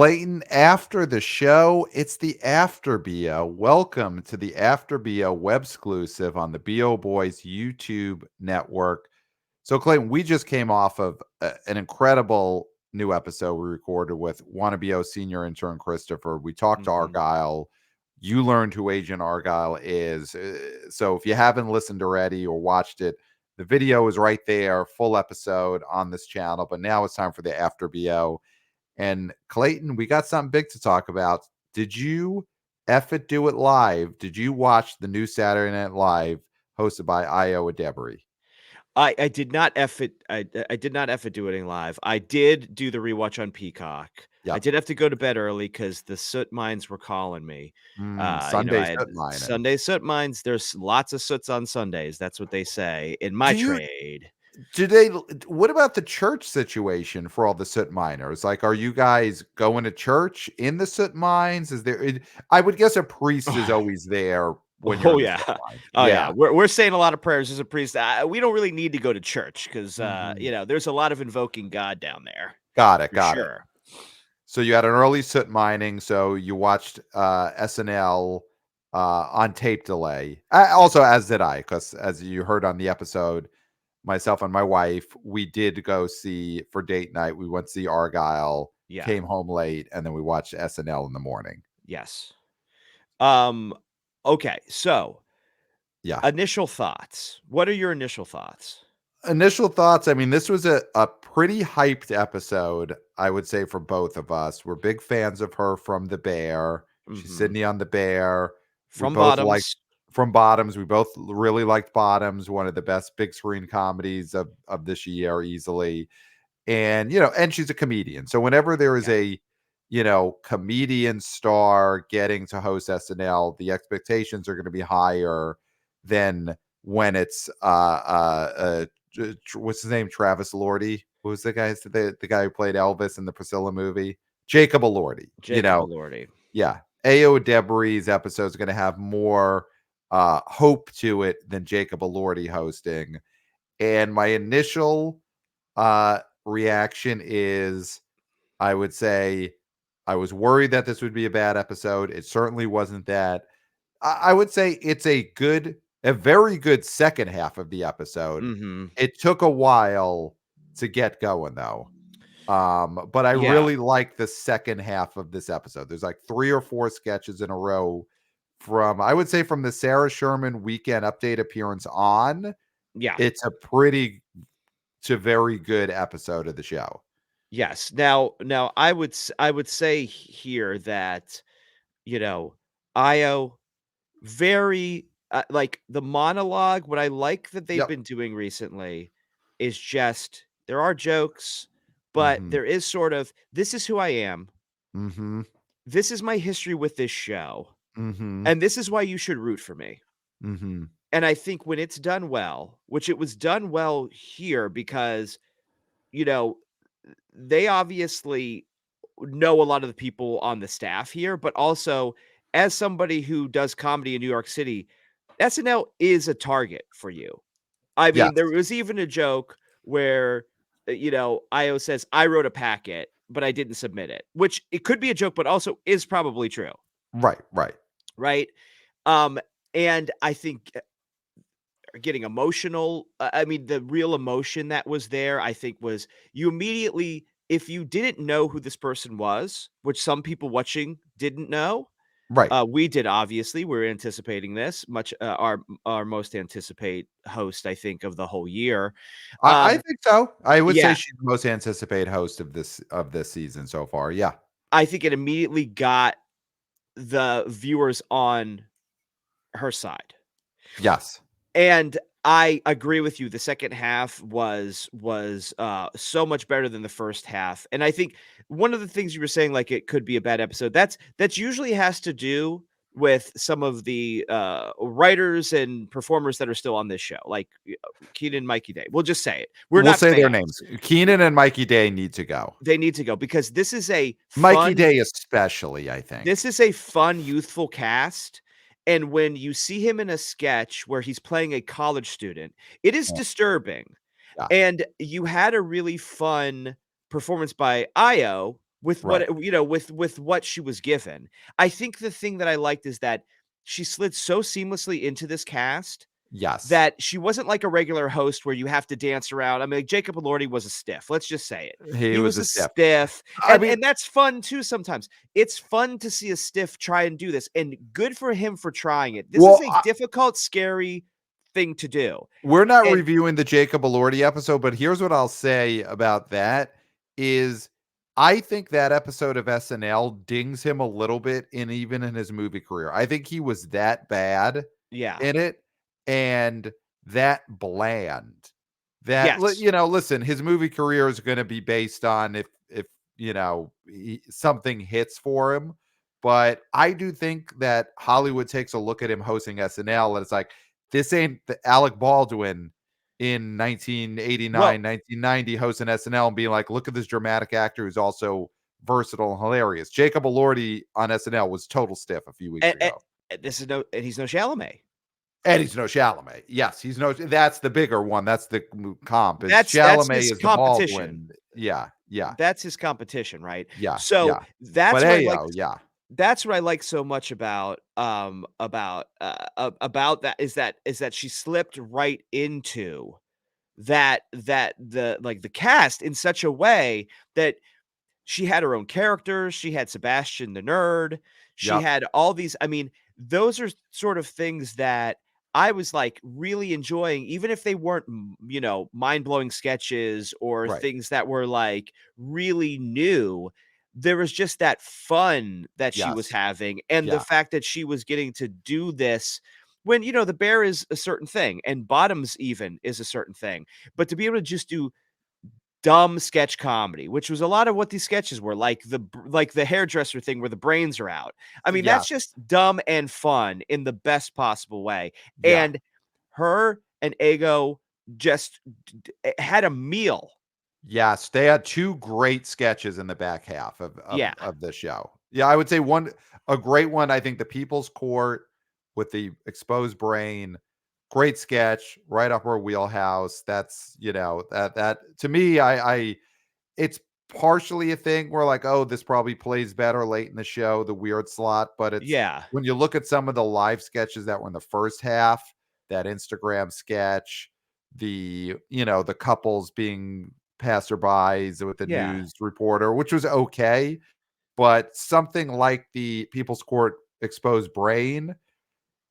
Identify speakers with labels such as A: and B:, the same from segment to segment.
A: Clayton, after the show, it's the AfterBO. Welcome to the AfterBO web exclusive on the BO Boys YouTube network. So, Clayton, we just came off of an incredible new episode we recorded with WannaBO senior intern Christopher. We talked to
B: Mhm.
A: Argyle. You learned who Agent Argyle is. So, if you haven't listened already or watched it, the video is right there, full episode on this channel. But now it's time for the AfterBO. And Clayton, we got something big to talk about. Did you F it do it live? Did you watch the new Saturday Night Live hosted by Edebiri?
B: I did not F it I did not F it do it live. I did do the rewatch on Peacock. I
A: Yep.
B: did have to go to bed early because the soot mines were calling me.
A: Sunday
B: I had
A: Soot Mining.
B: Sunday soot mines. There's lots of soots on Sundays. That's what they say in my
A: Do you
B: trade.
A: do they what about the church situation for all the soot miners? Like, are you guys going to church in the soot mines? Is there I would guess a priest is always there when you're
B: Oh
A: in the
B: yeah.
A: soot mine.
B: Oh yeah.
A: Yeah.
B: We're saying a lot of prayers as a priest. We don't really need to go to church because
A: Mhm.
B: there's a lot of invoking God down there
A: Got it.
B: for
A: Got it.
B: sure.
A: So you had an early soot mining, so you watched SNL on tape delay. Also, as did I, because as you heard on the episode, myself and my wife, we did go see for date night. We went to see Argyle,
B: Yeah.
A: came home late, and then we watched SNL in the morning.
B: Yes. Um, okay, so
A: Yeah.
B: initial thoughts. What are your initial thoughts?
A: Initial thoughts. I mean, this was a pretty hyped episode, I would say, for both of us. We're big fans of her from The Bear. She's
B: Mhm.
A: Sydney on The Bear. We
B: From
A: both liked
B: Bottoms.
A: from Bottoms. We both really liked Bottoms, one of the best big screen comedies of this year, easily. And and she's a comedian. So whenever there is
B: Yeah.
A: a comedian star getting to host SNL, the expectations are going to be higher than when it's what's his name? Travis Lordy. Who was the guy who played Elvis in the Priscilla movie? Jacob Elordi.
B: Jacob Elordi.
A: Yeah. A.O. Debris episode is going to have more hope to it than Jacob Elordi hosting. And my initial reaction is, I would say, I was worried that this would be a bad episode. It certainly wasn't that. I would say it's a very good second half of the episode.
B: Mhm.
A: It took a while to get going though. But I
B: Yeah.
A: really like the second half of this episode. There's like 3 or 4 sketches in a row from, I would say, from the Sarah Sherman Weekend Update appearance on.
B: Yeah.
A: It's a pretty to very good episode of the show.
B: Yes. Now I would say here that, you know, Io very like the monologue, what I like that they've
A: Yep.
B: been doing recently is just there are jokes, but
A: Mhm.
B: there is sort of this is who I am.
A: Mhm.
B: This is my history with this show,
A: Mhm.
B: and this is why you should root for me.
A: Mhm.
B: And I think when it's done well, which it was done well here because, you know, they obviously know a lot of the people on the staff here, but also as somebody who does comedy in New York City, SNL is a target for you. I
A: Yes.
B: mean, there was even a joke where, Io says, "I wrote a packet, but I didn't submit it," which it could be a joke, but also is probably true,
A: Right, right.
B: right? Um, and I think getting emotional. I mean, the real emotion that was there, I think, was you immediately, if you didn't know who this person was, which some people watching didn't know,
A: Right.
B: we did, obviously. We're anticipating this much. Our most anticipate host, I think, of the whole year.
A: I
B: Um,
A: think so. I would say
B: yeah,
A: she's the most anticipated host of this season so far. Yeah.
B: I think it immediately got the viewers on her side.
A: Yes.
B: And I agree with you. The second half was so much better than the first half. And I think one of the things you were saying, like it could be a bad episode, that's usually has to do with some of the writers and performers that are still on this show, like Keenan and Mikey Day. We'll just say it. We're
A: We'll
B: not
A: say their
B: fans.
A: names. Keenan and Mikey Day need to go.
B: They need to go because this is a
A: Mikey
B: fun
A: Day especially, I think.
B: this is a fun, youthful cast, and when you see him in a sketch where he's playing a college student, it is
A: Yeah.
B: disturbing,
A: Yeah.
B: and you had a really fun performance by Io, with
A: Right.
B: what with what she was given. I think the thing that I liked is that she slid so seamlessly into this cast
A: Yes.
B: that she wasn't like a regular host where you have to dance around. I mean, like, Jacob Elordi was a stiff, let's just say it.
A: He
B: He
A: was
B: was
A: a
B: a
A: stiff.
B: stiff,
A: I mean,
B: and that's fun too sometimes. It's fun to see a stiff try and do this, and good for him for trying it. This is
A: well,
B: a difficult, scary thing to do,
A: we're not
B: and
A: reviewing the Jacob Elordi episode, but here's what I'll say about that is I think that episode of SNL dings him a little bit even in his movie career. I think he was that bad
B: yeah.
A: in it and that bland.
B: Yes.
A: Listen, his movie career is going to be based on if something hits for him, but I do think that Hollywood takes a look at him hosting SNL and it's like this ain't the Alec Baldwin in
B: Well,
A: 1990 hosting SNL and being like, look at this dramatic actor who's also versatile and hilarious. Jacob Elordi on SNL was total stiff a few weeks
B: and
A: ago.
B: this is no and he's no Chalamet.
A: And he's no Chalamet. Yes, he's no. That's the bigger one. That's the comp. Is
B: That's
A: Chalamet
B: his
A: is the
B: competition.
A: Baldwin? Yeah, yeah,
B: That's his competition, right?
A: yeah,
B: So,
A: yeah. But hey, yo, yeah,
B: that's what I like so much about that is that she slipped right into the cast in such a way that she had her own characters, she had Sebastian the nerd, she
A: yep,
B: had all these I mean, those are sort of things that I was, like, really enjoying, even if they weren't, mind-blowing sketches or
A: right,
B: things that were, like, really new. There was just that fun that she was
A: yes,
B: having, and the
A: yeah,
B: fact that she was getting to do this when, the bear is a certain thing, and bottoms even is a certain thing, but to be able to just do dumb sketch comedy, which was a lot of what these sketches were, like the hairdresser thing where the brains are out. I mean,
A: yeah,
B: that's just dumb and fun in the best possible way.
A: yeah.
B: And her and Ego just had a meal.
A: Yes, they had 2 great sketches in the back half of
B: Yeah.
A: the show. Yeah, I would say a great one, I think The People's Court with the exposed brain, great sketch, right up our wheelhouse. That's, that to me, I it's partially a thing where like, "Oh, this probably plays better late in the show, the weird slot," but it's
B: Yeah.
A: when you look at some of the live sketches that were in the first half, that Instagram sketch, the couples being passerbys with the
B: Yeah.
A: news reporter, which was okay, but something like the People's Court exposed brain,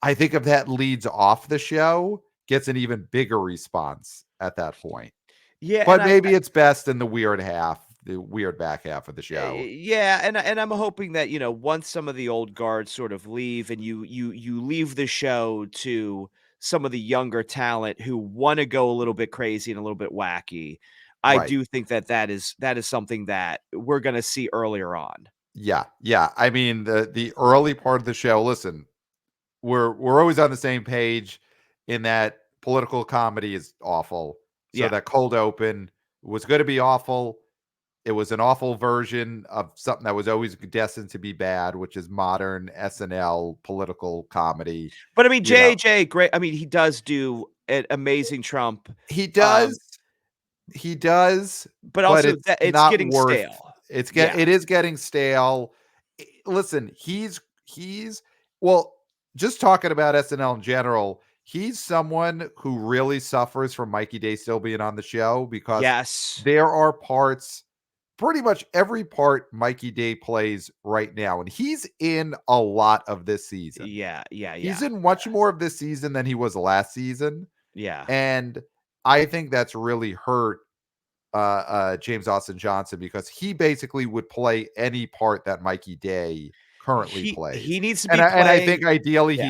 A: I think if that leads off the show, gets an even bigger response at that point.
B: Yeah, and
A: But maybe it's best in the weird back half of the show.
B: yeah, and I'm hoping that, once some of the old guards sort of leave and you leave the show to some of the younger talent who wanna go a little bit crazy and a little bit wacky, I
A: Right.
B: do think that that is something that we're gonna see earlier on.
A: Yeah, yeah. I mean, the early part of the show, listen, we're always on the same page in that political comedy is awful. So
B: Yeah.
A: that cold open was gonna be awful. It was an awful version of something that was always destined to be bad, which is modern SNL political comedy,
B: But I mean,
A: you know.
B: JJ, great I mean, he does do an amazing Trump,
A: He
B: um,
A: does He does,
B: but
A: but
B: also
A: it's
B: that it's
A: not
B: getting
A: worth
B: stale.
A: it
B: Yeah.
A: is getting stale. Listen, he's well, just talking about SNL in general, he's someone who really suffers from Mikey Day still being on the show because
B: Yes.
A: there are parts pretty much every part Mikey Day plays right now, and he's in a lot of this season.
B: Yeah, yeah,
A: He's
B: yeah,
A: in much more of this season than he was last season,
B: yeah.
A: and I think that's really hurt James Austin Johnson because he basically would play any part that Mikey Day currently
B: He
A: plays.
B: needs to
A: And
B: be
A: I
B: playing
A: think ideally
B: yeah,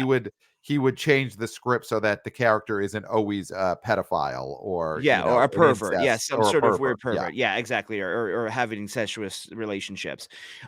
A: he would change the script so that the character isn't always a pedophile or,
B: yeah, or a
A: an
B: pervert, yeah,
A: incest
B: some
A: or a
B: sort of
A: pervert.
B: weird
A: Yeah.
B: pervert, yeah, exactly, or having incestuous relationships.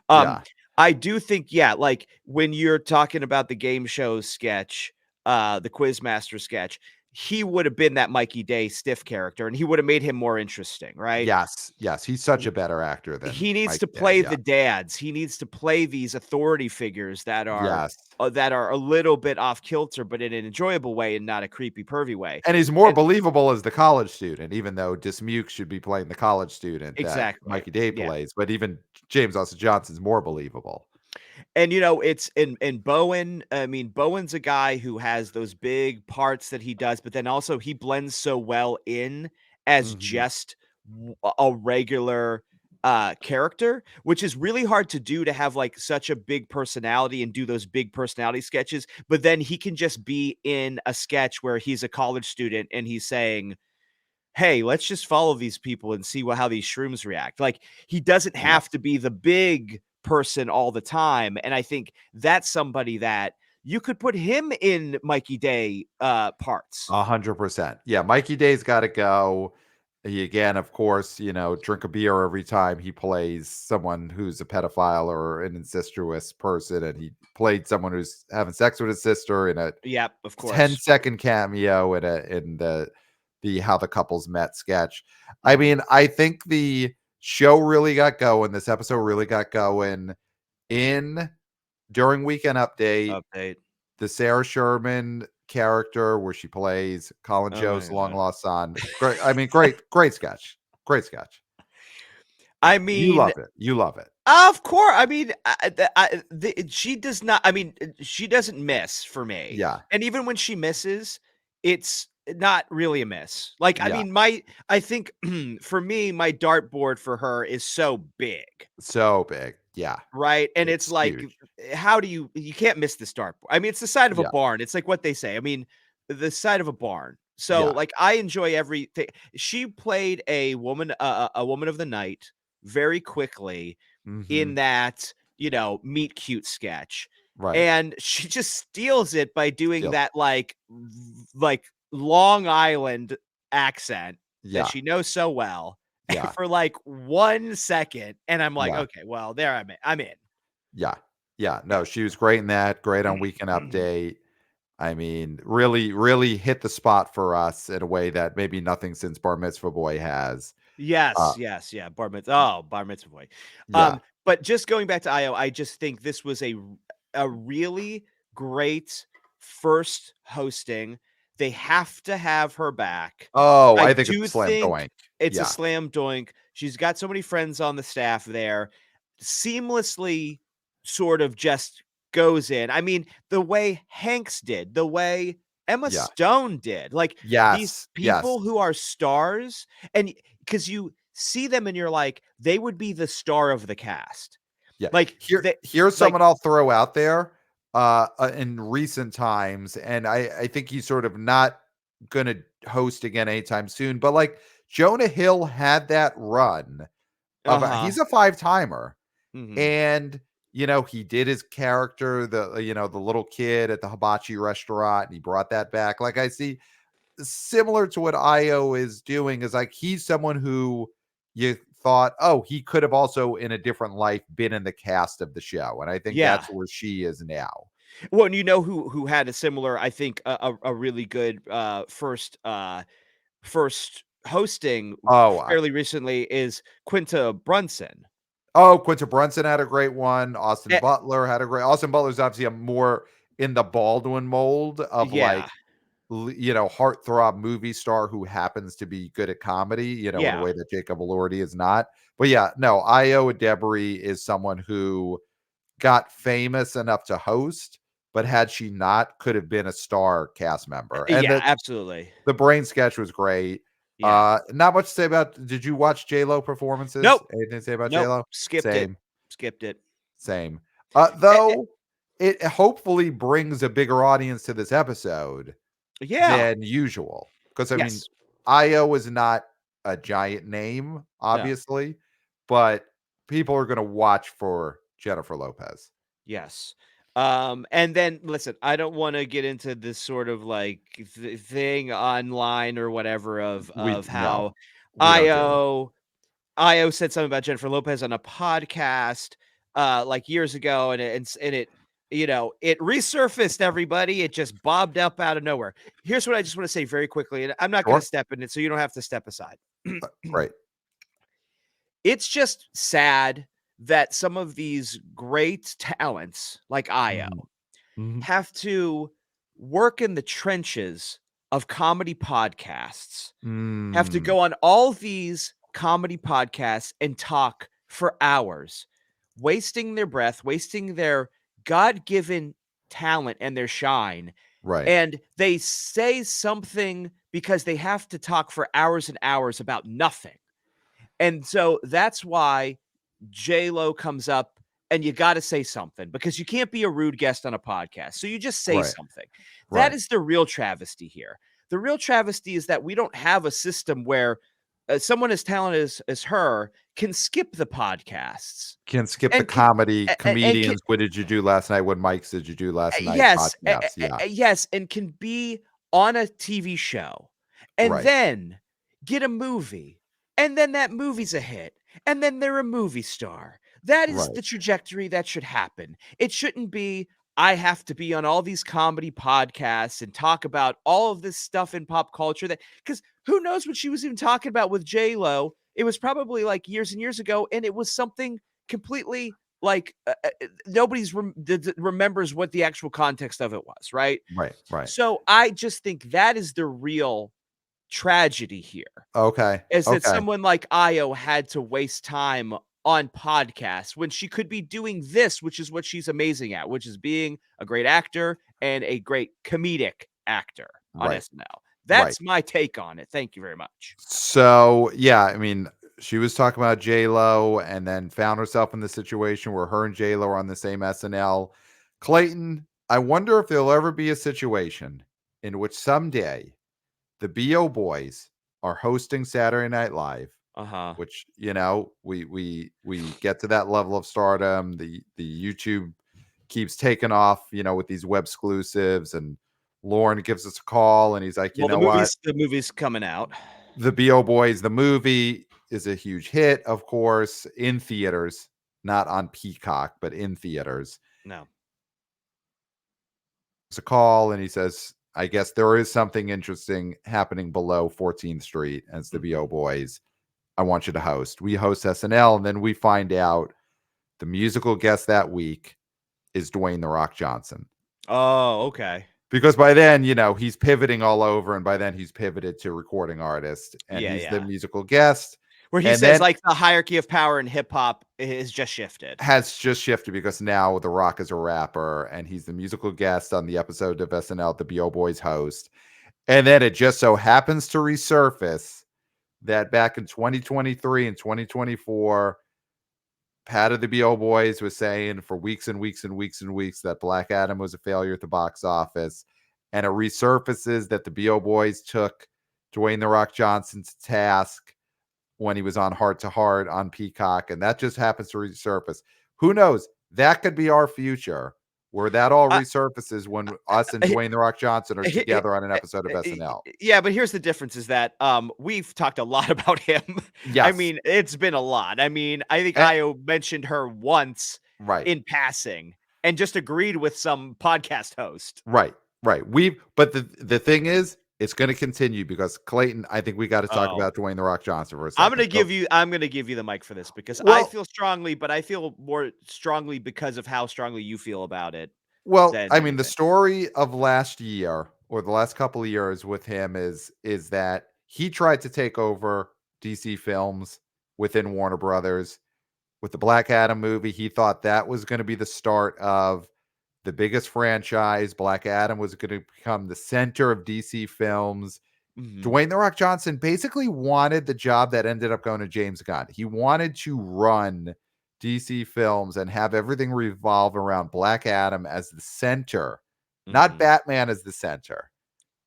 B: Um,
A: Yeah.
B: I do think, yeah, like, when you're talking about the game show sketch, the Quizmaster sketch, he would have been that Mikey Day stiff character, and he would have made him more interesting, right?
A: Yes, yes, he's such a better actor than
B: He needs
A: Mike
B: to
A: Day,
B: play
A: yeah.
B: the dads. He needs to play these authority figures
A: Yes.
B: that are a little bit off kilter, but in an enjoyable way and not a creepy, pervy way.
A: And he's more
B: And
A: believable as the college student, even though Dismuke should be playing the college student that
B: exactly.
A: Mikey Day
B: Yeah.
A: plays, but even James Austin Johnson's more believable.
B: And, it's in Bowen, I mean, Bowen's a guy who has those big parts that he does, but then also he blends so well in as
A: Mhm.
B: just a regular character, which is really hard to do, to have like such a big personality and do those big personality sketches. But then he can just be in a sketch where he's a college student and he's saying, "Hey, let's just follow these people and see how these shrooms react." Like, he doesn't have
A: Yes.
B: to be the big person all the time, and I think that's somebody that you could put him in Mikey Day parts.
A: 100%. Yeah, Mikey Day's gotta go. He again, of course, drink a beer every time he plays someone who's a pedophile or an incestuous person, and he played someone who's having sex with his sister in a
B: Yep, of course.
A: 10-second cameo in the How the Couples Met sketch. I mean, I think the show really got going, this episode really got going in during Weekend Update,
B: Update.
A: the Sarah Sherman character where she plays Colin
B: Oh my
A: Jost long
B: god.
A: lost son. Great, I mean, great sketch. Great sketch.
B: I
A: You
B: mean,
A: love it. You love it.
B: of course. I mean, she does not. I mean, she doesn't miss for me.
A: Yeah.
B: And even when she misses, it's not really a miss. Like, I
A: Yeah.
B: mean, I think for me, my dartboard for her is so big,
A: So big. Yeah.
B: right? And it's
A: It's
B: like,
A: huge.
B: how do you can't miss this dartboard? I mean, it's the side of a
A: Yeah.
B: barn. It's like what they say. I mean, the side of a barn. So,
A: Yeah.
B: like, I enjoy everything. She played a woman of the night very quickly
A: Hmm.
B: in that, meet cute sketch.
A: Right.
B: And she just steals it by doing
A: Steals it.
B: that like Long Island accent that
A: Yeah.
B: she knows so well
A: Yeah.
B: for like 1 second. And I'm like,
A: Yeah.
B: okay, well, there I'm in.
A: Yeah. Yeah.
B: Yeah.
A: No, she was great in that. Great on Weekend Update. I mean, really, really hit the spot for us in a way that maybe nothing since Bar Mitzvah Boy has. Uh,
B: Yes, yes, yeah, bar mitzvah boy.
A: yeah.
B: But just going back to IO, I just think this was a really great first hosting. They have to have her back.
A: Oh,
B: I
A: I think it's a
B: do
A: slam
B: think
A: doink.
B: it's a
A: Yeah.
B: slam dunk. She's got so many friends on the staff there. Seamlessly sort of just goes in. I mean, the way Hanks did, the way Emma
A: Yeah.
B: Stone did, like these
A: Yes. Yes.
B: people who are stars, and because you see them and you're like, they would be the star of the cast.
A: Yeah.
B: Like
A: Here's
B: like
A: someone I'll throw out there, in recent times, and I think he's sort of not gonna host again anytime soon, but, like, Jonah Hill had that run of a
B: uh-huh.
A: he's a five-timer,
B: Mhm.
A: and, he did his character, the little kid at the hibachi restaurant, and he brought that back. Like, I see similar to what Io is doing is like he's someone who you thought, oh, he could have also in a different life been in the cast of the show. And I think
B: Yeah.
A: that's where she is now.
B: Well, and you know who had a similar, I think, a really good first hosting
A: Oh,
B: fairly recently is Quinta Brunson.
A: Quinta Brunson had a great one. Austin
B: Eh,
A: Butler had a great Austin Butler's obviously a more in the Baldwin mold of
B: yeah,
A: like heartthrob movie star who happens to be good at comedy, in a
B: yeah,
A: way that Jacob Elordi is not. But yeah, no, Io Edebiri is someone who got famous enough to host, but had she not, could have been a star cast member. And
B: yeah,
A: the
B: absolutely.
A: the brain sketch was great.
B: Yeah.
A: Not much to say about did you watch J-Lo performances?
B: Nope,
A: Anything to say about
B: nope,
A: J-Lo?
B: skipped it,
A: Same,
B: skipped it.
A: same.
B: Eh, eh,
A: Though it hopefully brings a bigger audience to this episode
B: yeah,
A: than usual. Because I mean,
B: yes,
A: Io is not a giant name,
B: no,
A: obviously, but people are gonna watch for Jennifer Lopez.
B: yes. And then listen, I don't want to get into this sort of like thing online or whatever
A: We
B: of
A: no,
B: how
A: we don't do it.
B: IO IO said something about Jennifer Lopez on a podcast like years ago, and it it resurfaced, everybody. It just bobbed up out of nowhere. Here's what I just want to say very quickly, and I'm not going
A: Sure.
B: to step in it, so you don't have to step aside.
A: Right.
B: It's just sad that some of these great talents like Io
A: Mhm. Mhm.
B: have to work in the trenches of comedy podcasts, have to
A: Mm.
B: go on all these comedy podcasts and talk for hours, wasting their breath, wasting their God-given talent and their shine.
A: Right.
B: And they say something because they have to talk for hours and hours about nothing. And so that's why J-Lo comes up and you got to say something because you can't be a rude guest on a podcast. So you just say
A: Right.
B: something. That
A: Right.
B: is the real travesty here. The real travesty is that we don't have a system where someone as talented as her can skip the podcasts
A: Can skip the
B: and can
A: comedy
B: and can
A: comedians. What did you do last night? What mics did you do last night?
B: yes,
A: Podcasts. Yeah.
B: yes, and can be on a TV show, and
A: Right.
B: then get a movie, and then that movie's a hit, and then they're a movie star. That is
A: Right.
B: the trajectory that should happen. It shouldn't be, "I have to be on all these comedy podcasts and talk about all of this stuff in pop culture," that because who knows what she was even talking about with J-Lo? It was probably, like, years and years ago, and it was something completely, like, nobody's remembers what the actual context of it was, right?
A: Right. Right.
B: So I just think that is the real tragedy here,
A: Okay.
B: is that
A: Okay.
B: someone like Io had to waste time on podcasts when she could be doing this, which is what she's amazing at, which is being a great actor and a great comedic actor on
A: Right.
B: SNL.
A: Right.
B: That's my take on it. Thank you very much.
A: So yeah, I mean, she was talking about J Lo, and then found herself in the situation where her and J Lo are on the same SNL. Clayton, I wonder if there'll ever be a situation in which someday the BO boys are hosting Saturday Night Live,
B: Uh-huh.
A: which we get to that level of stardom. The YouTube keeps taking off, with these web exclusives, and Lauren gives us a call, and he's like, you
B: Well,
A: know what?
B: the movie's coming out.
A: The BO Boys, the movie, is a huge hit, of course, in theaters, not on Peacock, but in theaters.
B: No.
A: It's a call, and he says, I guess there is something interesting happening below 14th Street, and it's the BO
B: Mhm.
A: Boys. I want you to host. We host SNL, and then we find out the musical guest that week is Dwayne The Rock Johnson.
B: Oh, okay.
A: Because by then, he's pivoting all over, and by then he's pivoted to recording artist, and
B: Yeah,
A: he's the
B: yeah.
A: musical guest.
B: Where he
A: And
B: says,
A: then
B: like, the hierarchy of power in hip hop is just shifted.
A: has just shifted because now The Rock is a rapper, and he's the musical guest on the episode of SNL the BO Boys host. And then it just so happens to resurface that back in 2023 and 2024, Pat of the BO Boys was saying for weeks and weeks and weeks and weeks that Black Adam was a failure at the box office. And it resurfaces that the BO Boys took Dwayne The Rock Johnson to task when he was on Heart to Heart on Peacock. And that just happens to resurface. Who knows? That could be our future, where that all
B: I
A: resurfaces when us and Dwayne The Rock Johnson are together on an episode of
B: eh,
A: SNL.
B: yeah, but here's the difference is that, we've talked a lot about him. I
A: Yes.
B: mean, it's been a lot. I mean, I think
A: Eh,
B: Io mentioned her once
A: right.
B: in passing and just agreed with some podcast host.
A: Right, right. But the thing is, it's going to continue because Clayton, I think we got to talk
B: Oh.
A: about Dwayne the Rock Johnson for a second. So,
B: I'm gonna give you the mic for this because I
A: well,
B: feel strongly, but I feel more strongly because of how strongly you feel about it than
A: I mean, the
B: anything.
A: story of last year or the last couple of years with him is that he tried to take over DC Films within Warner Brothers with the Black Adam movie. He thought that was going to be the start of the biggest franchise. Black Adam was going to become the center of DC Films.
B: Mhm.
A: Dwayne The Rock Johnson basically wanted the job that ended up going to James Gunn. He wanted to run DC Films and have everything revolve around Black Adam as the center, not
B: Mhm.
A: Batman as the center,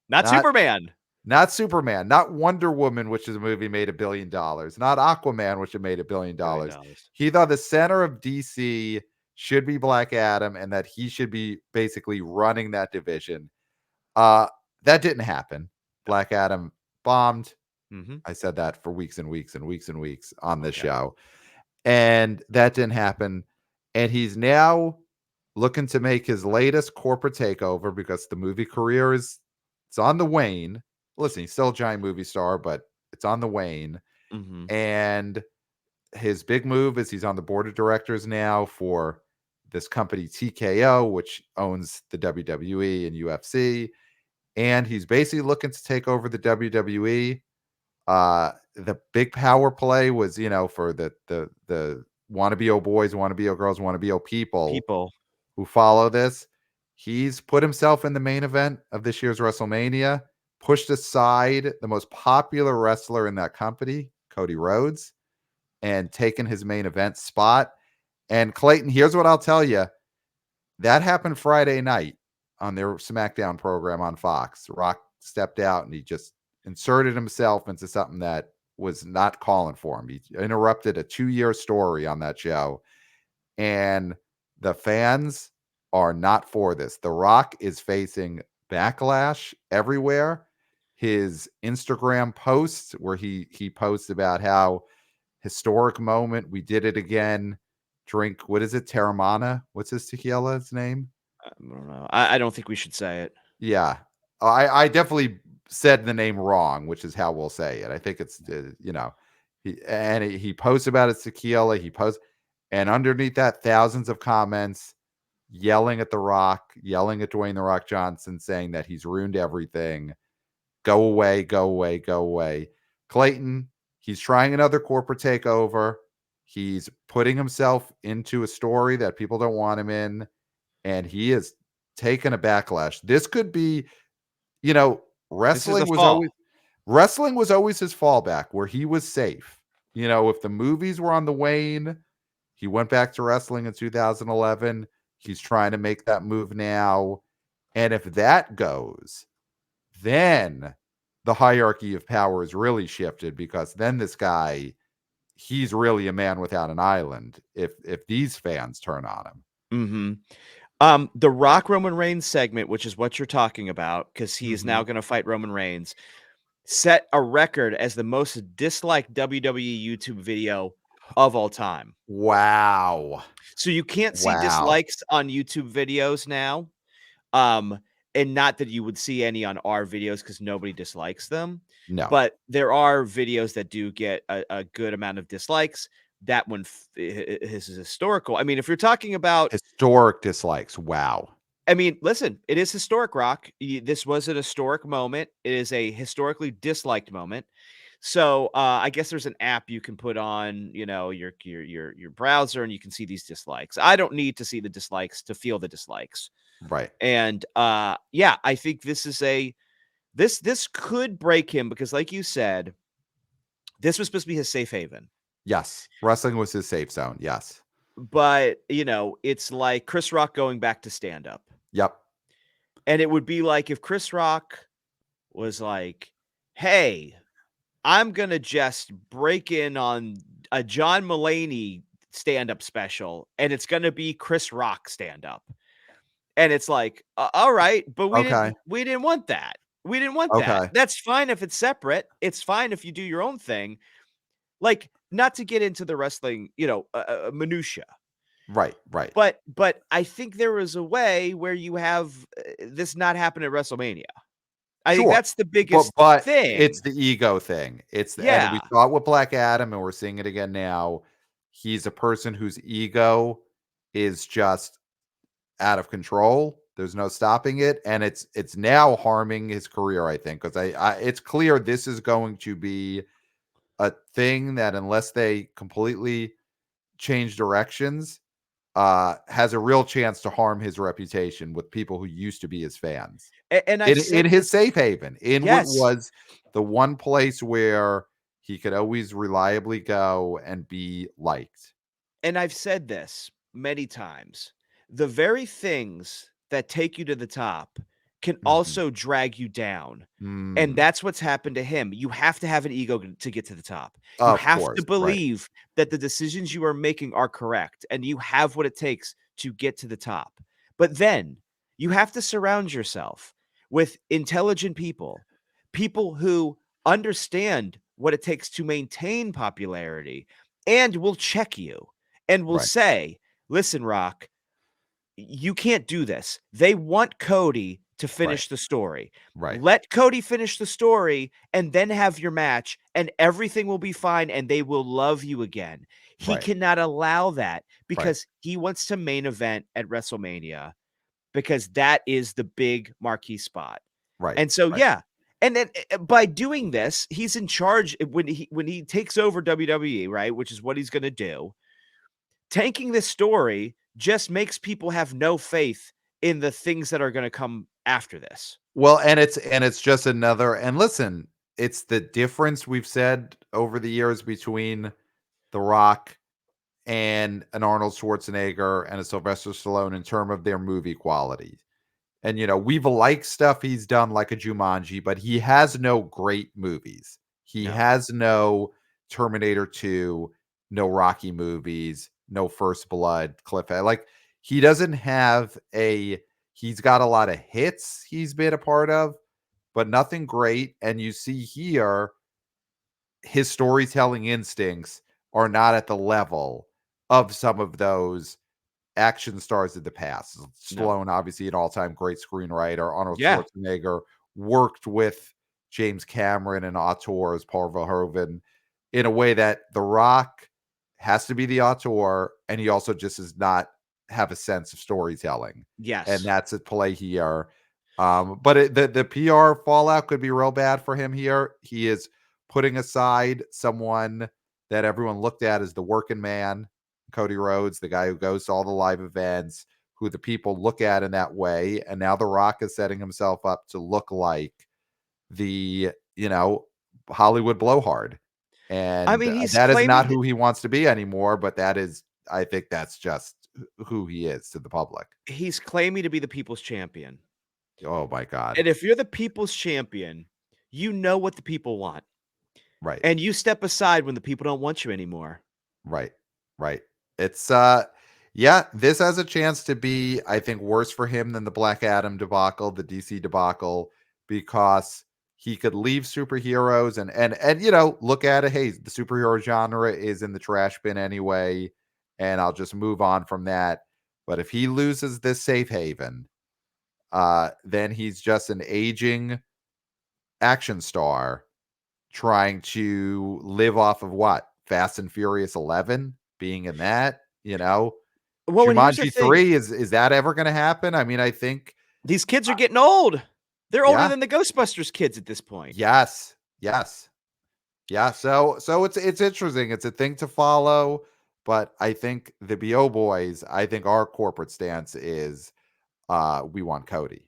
B: Not
A: not
B: Superman.
A: not Superman, not Wonder Woman, which is a movie made $1 billion, not Aquaman, which had made $1 billion.
B: $1 billion.
A: He thought the center of DC should be Black Adam and that he should be basically running that division. Uh, that didn't happen.
B: No.
A: Black Adam bombed.
B: Mhm.
A: I said that for weeks and weeks and weeks and weeks on this
B: Okay.
A: show. And that didn't happen. And he's now looking to make his latest corporate takeover because the movie career it's on the wane. Listen, he's still a giant movie star, but it's on the wane.
B: Mhm.
A: And his big move is he's on the board of directors now for this company TKO, which owns the WWE and UFC. And he's basically looking to take over the WWE. The big power play was, for the wanna be O boys, wanna be O girls, wanna be O people
B: People.
A: who follow this. He's put himself in the main event of this year's WrestleMania, pushed aside the most popular wrestler in that company, Cody Rhodes, and taken his main event spot. And Clayton, here's what I'll tell you. That happened Friday night on their SmackDown program on Fox. Rock stepped out and he just inserted himself into something that was not calling for him. He interrupted a 2-year story on that show. And the fans are not for this. The Rock is facing backlash everywhere. His Instagram posts where he posts about how historic moment, we did it again. Drink, what is it? Terramana? What's his tequila's name?
B: I don't know. I don't think we should say it.
A: Yeah. I definitely said the name wrong, which is how we'll say it. I think it's he posts about his tequila, he posts, and underneath that thousands of comments yelling at The Rock, yelling at Dwayne The Rock Johnson, saying that he's ruined everything. Go away, go away, go away. Clayton, he's trying another corporate takeover. He's putting himself into a story that people don't want him in, and he is taking a backlash. This could be,
B: This is a
A: wrestling was
B: fall.
A: always his fallback where he was safe. If the movies were on the wane, he went back to wrestling in 2011. He's trying to make that move now. And if that goes, then the hierarchy of power is really shifted because then this guy, he's really a man without an island if these fans turn on him.
B: Mhm. The Rock Roman Reigns segment, which is what you're talking about, because he is now
A: Mhm.
B: going to fight Roman Reigns, set a record as the most disliked WWE YouTube video of all time.
A: Wow.
B: So you can't see
A: Wow.
B: dislikes on YouTube videos now. Um, and not that you would see any on our videos because nobody dislikes them,
A: No.
B: but there are videos that do get a good amount of dislikes. That one is historical. I mean, if you're talking about,
A: Historic dislikes. Wow.
B: I mean, listen, it is historic, Rock. This was an historic moment. It is a historically disliked moment. So I guess there's an app you can put on, your browser, and you can see these dislikes. I don't need to see the dislikes to feel the dislikes.
A: Right.
B: And yeah, I think this could break him because, like you said, this was supposed to be his safe haven.
A: Yes. Wrestling was his safe zone. Yes.
B: But it's like Chris Rock going back to stand up.
A: Yep.
B: And it would be like if Chris Rock was like, "Hey, I'm gonna just break in on a John Mulaney stand-up special, and it's gonna be Chris Rock stand-up." And it's like, all right, but
A: Okay.
B: we didn't want that. We didn't want that.
A: Okay.
B: That's fine if it's separate. It's fine if you do your own thing. Like, not to get into the wrestling, minutia,
A: Right. Right.
B: but I think there is a way where you have this not happen at WrestleMania. I think
A: Sure.
B: that's the
A: But
B: biggest
A: but it's
B: thing.
A: the ego thing. And we
B: Yeah.
A: saw it with Black Adam, and we're seeing it again now. He's a person whose ego is just out of control. There's no stopping it, and it's now harming his career, I think, because it's clear this is going to be a thing that unless they completely change directions, has a real chance to harm his reputation with people who used to be his fans.
B: And I've
A: In
B: said
A: his
B: this.
A: safe haven, in what
B: Yes.
A: was the one place where he could always reliably go and be liked.
B: And I've said this many times. The very things that take you to the top can
A: Mhm.
B: also drag you down. And
A: Mm.
B: that's what's happened to him. You have to have an ego to get to the top. You
A: Of
B: have to
A: course, right,
B: believe that the decisions you are making are correct and you have what it takes to get to the top. But then you have to surround yourself with intelligent people, people who understand what it takes to maintain popularity and will check you and will
A: right.
B: say, "Listen, Rock, you can't do this. They want Cody to
A: Right.
B: finish the story.
A: Right.
B: Let Cody finish the story and then have your match, and everything will be fine and they will love you again. He
A: Right.
B: cannot allow that
A: Right.
B: because he wants to main event at WrestleMania because that is the big marquee spot.
A: Right.
B: And so,
A: Right.
B: yeah. And then by doing this, he's in charge when he takes over WWE, right? Which is what he's going to do. Tanking this story just makes people have no faith in the things that are going to come after this.
A: Well, and it's just another, and listen, it's the difference we've said over the years between The Rock and an Arnold Schwarzenegger and a Sylvester Stallone in terms of their movie quality. And we've liked stuff he's done like a Jumanji, but he has no great movies. He
B: No.
A: has no Terminator 2, no Rocky movies, no First Blood, like he doesn't have he's got a lot of hits he's been a part of, but nothing great. And you see here his storytelling instincts are not at the level of some of those action stars of the past.
B: No.
A: Stallone, obviously an all-time great screenwriter. Arnold
B: Yeah.
A: Schwarzenegger worked with James Cameron and auteur as Paul Verhoeven in a way that The Rock has to be the auteur, and he also just does not have a sense of storytelling, and
B: Yes.
A: that's at play here. But the PR fallout could be real bad for him here. He is putting aside someone that everyone looked at as the working man, Cody Rhodes, the guy who goes to all the live events, who the people look at in that way. And now The Rock is setting himself up to look like the, Hollywood blowhard.
B: I
A: And
B: mean, he's
A: that is not
B: claiming
A: who he wants to be anymore, but I think that's just who he is to the public.
B: to be the people's champion.
A: Oh my God.
B: And if you're the people's champion, you know what the people want.
A: Right.
B: And you step aside when the people don't want you anymore.
A: Right. Right. It's yeah, this has a chance to be, I think, worse for him than the Black Adam debacle, the DC debacle, because he could leave superheroes and look at it. Hey, the superhero genre is in the trash bin anyway, and I'll just move on from that. But if he loses this safe haven, then he's just an aging action star trying to live off of what? Fast and Furious 11 being in that,
B: Well, and here's the
A: Jumanji
B: thing.
A: 3, is that ever gonna happen? I mean, I think
B: These kids are
A: uh,
B: getting old. They're older
A: yeah,
B: than the Ghostbusters kids at this point.
A: yes, yes. Yeah, so it's interesting. It's a thing to follow, but I think the BO boys, I think our corporate stance is, we want Cody.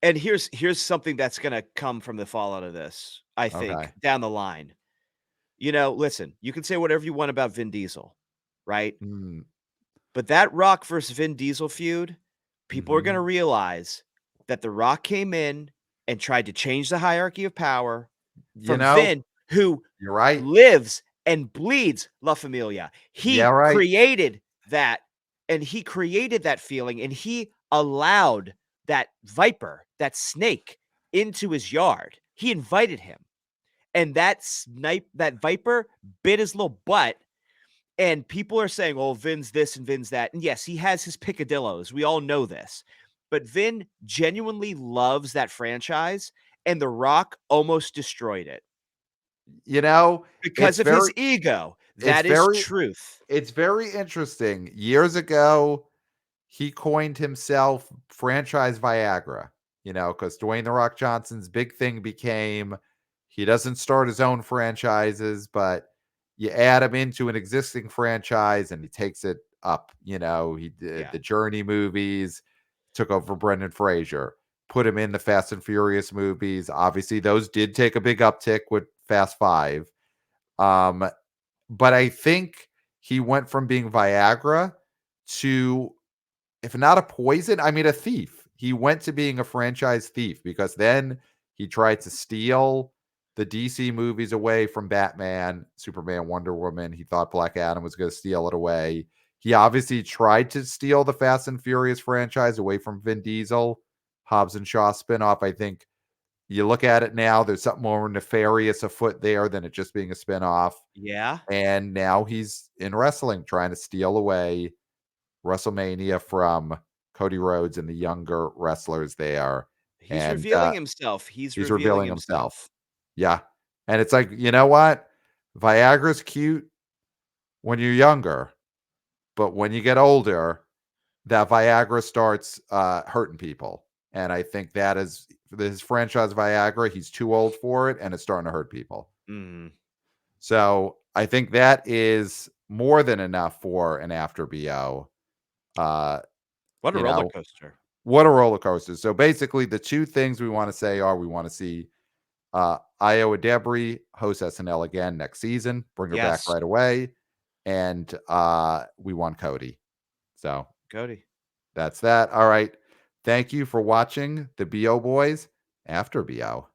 B: And here's something that's gonna come from the fallout of this, I think,
A: Okay.
B: down the line. Listen, you can say whatever you want about Vin Diesel, right?
A: Mm,
B: But that Rock versus Vin Diesel feud, people are gonna
A: mhm.
B: realize that The Rock came in and tried to change the hierarchy of power
A: You
B: from
A: know,
B: Vin, who
A: you're right.
B: lives and bleeds La Familia.
A: Yeah,
B: He
A: right.
B: created that, and he created that feeling, and he allowed that viper, that snake, into his yard. He invited him, and that viper bit his little butt. And people are saying, "Oh, Vin's this and Vin's that." And yes, he has his picadillos. We all know this. But Vin genuinely loves that franchise, and The Rock almost destroyed it
A: You know,
B: because
A: it's
B: of his
A: very
B: ego.
A: it's
B: That is
A: very
B: truth.
A: it's very interesting. Years ago, he coined himself franchise Viagra, because Dwayne The Rock Johnson's big thing became he doesn't start his own franchises, but you add him into an existing franchise and he takes it up. He did
B: Yeah.
A: the Journey movies, took over Brendan Fraser, put him in the Fast and Furious movies. Obviously, those did take a big uptick with Fast Five. Um, but I think he went from being Viagra to, if not a poison, I mean a thief. He went to being a franchise thief because then he tried to steal the DC movies away from Batman, Superman, Wonder Woman. He thought Black Adam was going to steal it away. He obviously tried to steal the Fast and Furious franchise away from Vin Diesel, Hobbs and Shaw spinoff. I think you look at it now, there's something more nefarious afoot there than it just being a spinoff.
B: Yeah.
A: And now he's in wrestling trying to steal away WrestleMania from Cody Rhodes and the younger wrestlers there.
B: He's
A: And
B: revealing himself. He's
A: he's
B: revealing
A: revealing
B: himself.
A: himself. Yeah. And it's like, you know what? Viagra's cute when you're younger, but when you get older, that Viagra starts hurting people. And I think that is his franchise Viagra. He's too old for it, and it's starting to hurt people.
B: Mm.
A: So I think that is more than enough for an after BO.
B: What a
A: You
B: roller
A: know,
B: coaster.
A: what a roller coaster. So basically, the two things we want to say are we want to see Io Edebiri host SNL again next season, bring her back
B: Yes,
A: right away, and we want Cody. So
B: Cody.
A: that's that. All right. Thank you for watching the BO Boys after BO.